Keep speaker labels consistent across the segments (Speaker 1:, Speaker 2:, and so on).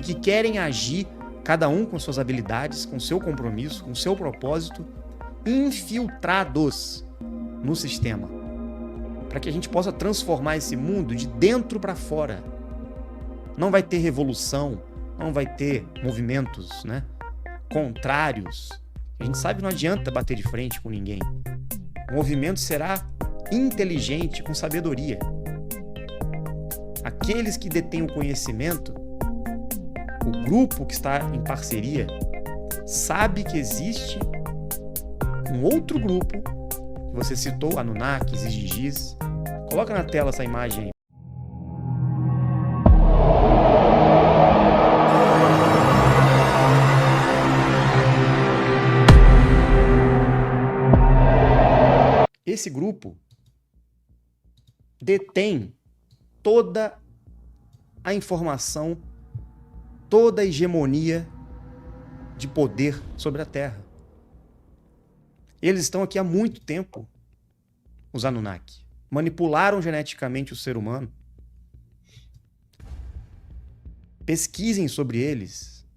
Speaker 1: que querem agir, cada um com suas habilidades, com seu compromisso, com seu propósito, infiltrados no sistema, para que a gente possa transformar esse mundo de dentro para fora. Não vai ter revolução, não vai ter movimentos, né, contrários. A gente sabe que não adianta bater de frente com ninguém. O movimento será inteligente, com sabedoria. Aqueles que detêm o conhecimento, o grupo que está em parceria, sabe que existe um outro grupo, que você citou, Anunnakis e Gigis. Coloca na tela essa imagem aí. Esse grupo detém toda a informação, toda a hegemonia de poder sobre a Terra. Eles estão aqui há muito tempo, os Anunnaki. Manipularam geneticamente o ser humano. Pesquisem sobre eles.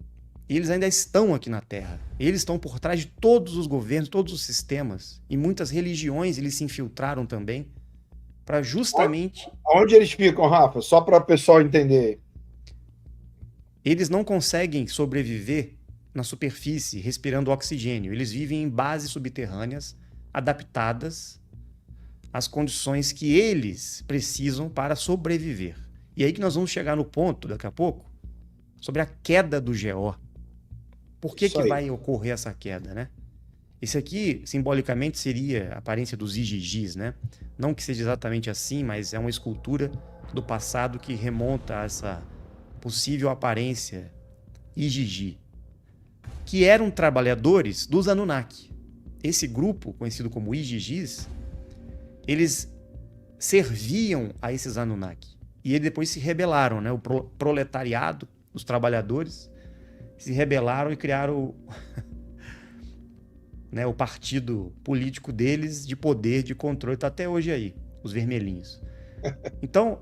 Speaker 1: Eles ainda estão aqui na Terra. Eles estão por trás de todos os governos, todos os sistemas. E muitas religiões eles se infiltraram também para justamente...
Speaker 2: Onde eles ficam, Rafa? Só para o pessoal entender.
Speaker 1: Eles não conseguem sobreviver na superfície, respirando oxigênio. Eles vivem em bases subterrâneas, adaptadas às condições que eles precisam para sobreviver. E aí que nós vamos chegar no ponto, daqui a pouco, sobre a queda do GO. Por que vai ocorrer essa queda, né? Esse aqui, simbolicamente, seria a aparência dos Igigis, né? Não que seja exatamente assim, mas é uma escultura do passado que remonta a essa possível aparência Igigi, que eram trabalhadores dos Anunnaki. Esse grupo, conhecido como Igigis, eles serviam a esses Anunnaki. E eles depois se rebelaram, né? O proletariado, os trabalhadores, se rebelaram e criaram né, o partido político deles de poder, de controle. Está até hoje aí, os vermelhinhos. Então,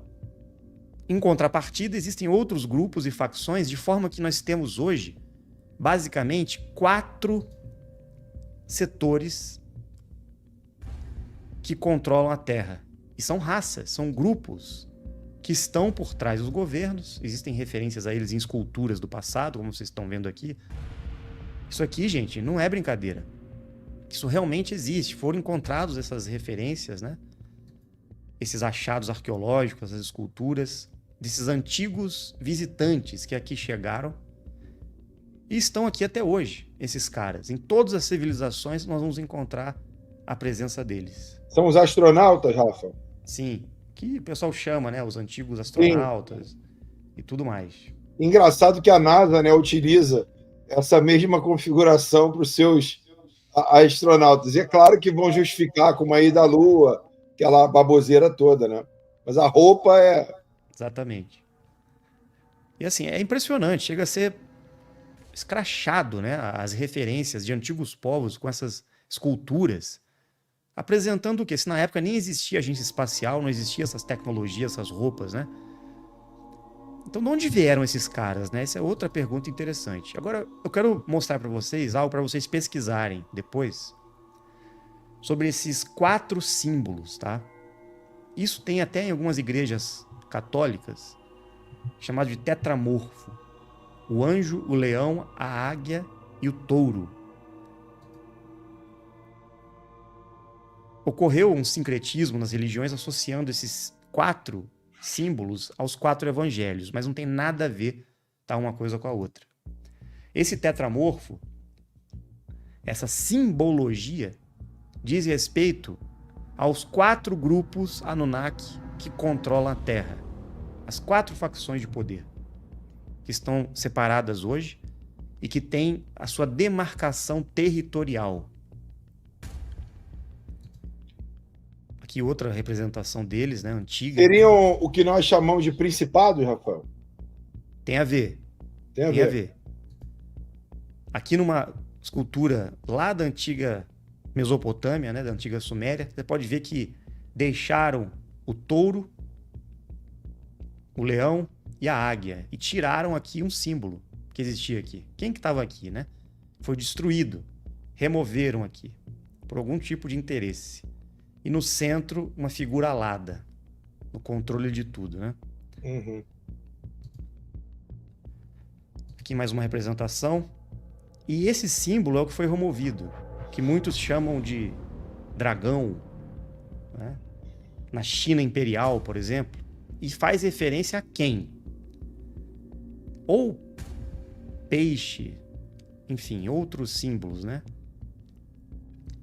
Speaker 1: em contrapartida, existem outros grupos e facções, de forma que nós temos hoje, basicamente, 4 setores que controlam a Terra. E são raças, são grupos que estão por trás dos governos. Existem referências a eles em esculturas do passado, como vocês estão vendo aqui. Isso aqui, gente, não é brincadeira. Isso realmente existe. Foram encontrados essas referências, né? Esses achados arqueológicos, essas esculturas, desses antigos visitantes que aqui chegaram e estão aqui até hoje, esses caras. Em todas as civilizações nós vamos encontrar a presença deles.
Speaker 2: São os astronautas, Rafa?
Speaker 1: Sim, que o pessoal chama, né? Os antigos astronautas. Sim. E tudo mais.
Speaker 2: Engraçado que a NASA, né, utiliza essa mesma configuração para os seus astronautas. E é claro que vão justificar como a ida à Lua, aquela baboseira toda, né? Mas a roupa é...
Speaker 1: Exatamente. E assim, é impressionante, chega a ser escrachado, né? As referências de antigos povos com essas esculturas, apresentando o quê? Se na época nem existia agência espacial, não existia essas tecnologias, essas roupas, né? Então, de onde vieram esses caras, né? Essa é outra pergunta interessante. Agora, eu quero mostrar para vocês algo para vocês pesquisarem depois sobre esses 4 símbolos, tá? Isso tem até em algumas igrejas católicas, chamado de tetramorfo. O anjo, o leão, a águia e o touro. Ocorreu um sincretismo nas religiões associando esses 4 símbolos aos 4 evangelhos, mas não tem nada a ver, tá, uma coisa com a outra. Esse tetramorfo, essa simbologia, diz respeito aos 4 grupos Anunnaki que controlam a Terra. As 4 facções de poder, que estão separadas hoje e que têm a sua demarcação territorial. Aqui outra representação deles, né, antiga.
Speaker 2: Seriam o que nós chamamos de principados, Rafael?
Speaker 1: Tem a ver. Tem a ver. Aqui numa escultura lá da antiga Mesopotâmia, né, da antiga Suméria, você pode ver que deixaram o touro, o leão e a águia e tiraram aqui um símbolo que existia aqui. Quem que estava aqui, né? Foi destruído, removeram aqui por algum tipo de interesse. E no centro, uma figura alada, no controle de tudo, né?
Speaker 2: Uhum.
Speaker 1: Aqui mais uma representação. E esse símbolo é o que foi removido, que muitos chamam de dragão, né? Na China imperial, por exemplo, e faz referência a quem? Ou peixe, enfim, outros símbolos, né?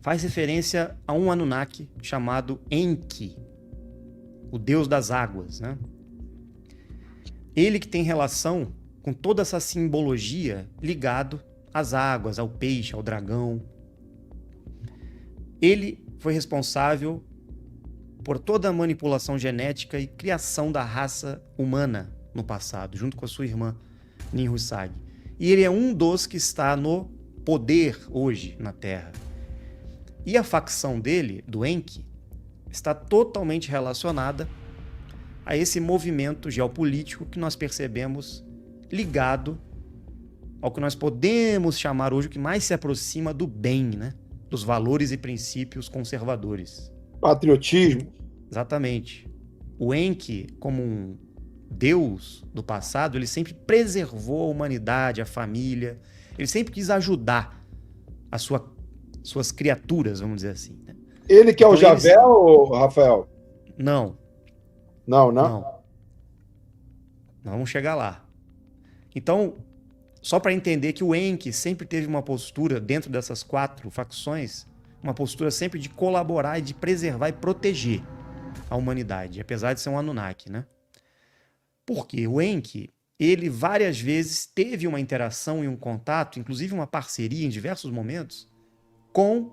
Speaker 1: Faz referência a um Anunnaki chamado Enki, o deus das águas, né? Ele que tem relação com toda essa simbologia ligado às águas, ao peixe, ao dragão. Ele foi responsável por toda a manipulação genética e criação da raça humana no passado, junto com a sua irmã, Ninhursag. E ele é um dos que está no poder hoje na Terra. E a facção dele, do Enki, está totalmente relacionada a esse movimento geopolítico que nós percebemos ligado ao que nós podemos chamar hoje o que mais se aproxima do bem, né? Dos valores e princípios conservadores.
Speaker 2: Patriotismo.
Speaker 1: Exatamente. O Enki, como um deus do passado, ele sempre preservou a humanidade, a família. Ele sempre quis ajudar as suas criaturas, vamos dizer assim, né?
Speaker 2: Ele que é
Speaker 1: Então,
Speaker 2: o Javé, ou Rafael?
Speaker 1: Não.
Speaker 2: Não, né?
Speaker 1: Não. Nós vamos chegar lá. Então, só para entender que o Enki sempre teve uma postura, dentro dessas 4 facções, uma postura sempre de colaborar e de preservar e proteger a humanidade, apesar de ser um Anunnaki, né? Porque o Enki, ele várias vezes teve uma interação e um contato, inclusive uma parceria em diversos momentos, com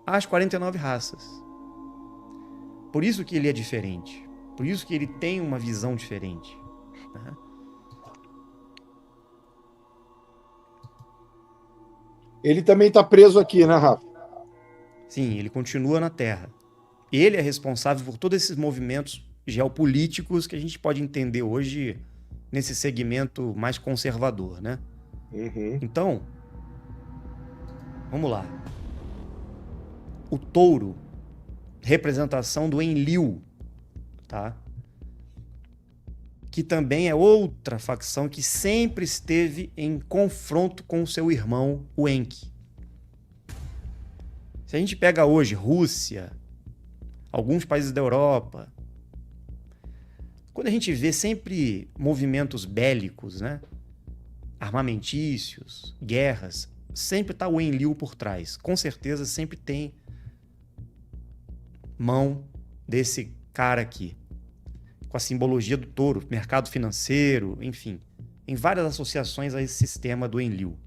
Speaker 1: as 49 raças. Por isso que ele é diferente. Por isso que ele tem uma visão diferente, né?
Speaker 2: Ele também está preso aqui, né, Rafa?
Speaker 1: Sim, ele continua na Terra. Ele é responsável por todos esses movimentos geopolíticos que a gente pode entender hoje nesse segmento mais conservador, né?
Speaker 2: Uhum.
Speaker 1: Então, vamos lá. O touro, representação do Enlil, tá? Que também é outra facção que sempre esteve em confronto com o seu irmão, o Enki. Se a gente pega hoje Rússia, alguns países da Europa, quando a gente vê sempre movimentos bélicos, né? Armamentícios, guerras, sempre está o Enlil por trás. Com certeza sempre tem mão desse cara aqui, com a simbologia do touro, mercado financeiro, enfim, em várias associações a esse sistema do Enlil,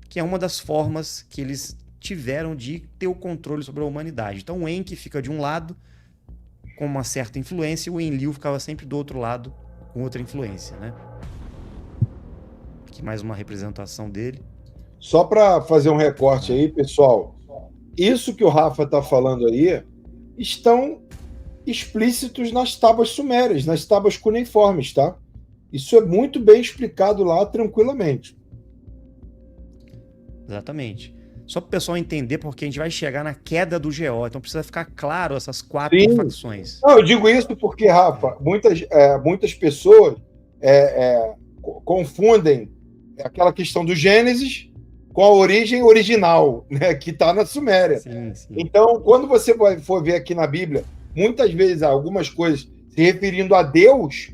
Speaker 1: que é uma das formas que eles tiveram de ter o controle sobre a humanidade. Então o Enki fica de um lado com uma certa influência e o Enlil ficava sempre do outro lado com outra influência, né? Aqui mais uma representação dele.
Speaker 2: Só para fazer um recorte aí, pessoal, isso que o Rafa está falando aí estão explícitos nas tábuas sumérias, nas tábuas cuneiformes, tá? Isso é muito bem explicado lá tranquilamente.
Speaker 1: Exatamente. Só para o pessoal entender, porque a gente vai chegar na queda do GO, então precisa ficar claro essas 4
Speaker 2: Sim.
Speaker 1: facções.
Speaker 2: Não, eu digo isso porque, Rafa, muitas pessoas confundem aquela questão do Gênesis com a origem original, né, que está na Suméria.
Speaker 1: Sim, sim.
Speaker 2: Então, quando você for ver aqui na Bíblia, muitas vezes algumas coisas se referindo a Deus,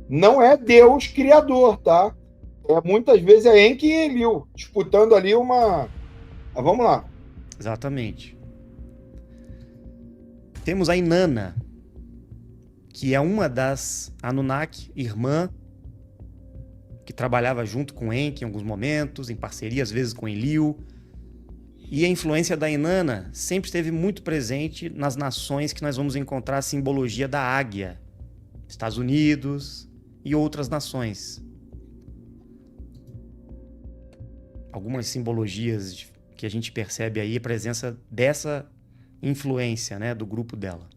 Speaker 2: não é Deus criador, tá? Muitas vezes é Enki e Enlil, disputando ali uma... Vamos lá.
Speaker 1: Exatamente. Temos a Inanna, que é uma das Anunnaki, irmã, que trabalhava junto com Enki em alguns momentos, em parceria às vezes com Enlil. E a influência da Inanna sempre esteve muito presente nas nações que nós vamos encontrar a simbologia da águia. Estados Unidos e outras nações. Algumas simbologias que a gente percebe aí a presença dessa influência, né, do grupo dela.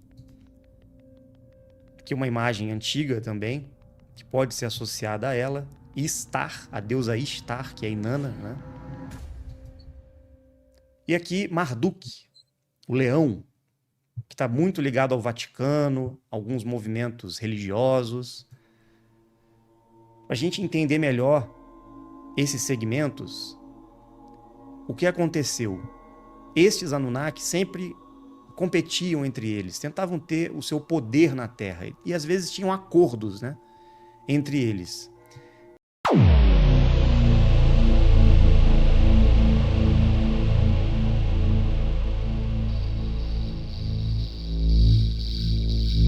Speaker 1: Aqui uma imagem antiga também, que pode ser associada a ela, Ishtar, a deusa Ishtar, que é Inanna, né? E aqui Marduk, o leão, que está muito ligado ao Vaticano, alguns movimentos religiosos. Para a gente entender melhor esses segmentos, o que aconteceu? Estes Anunnaki sempre competiam entre eles, tentavam ter o seu poder na Terra e às vezes tinham acordos, né, entre eles.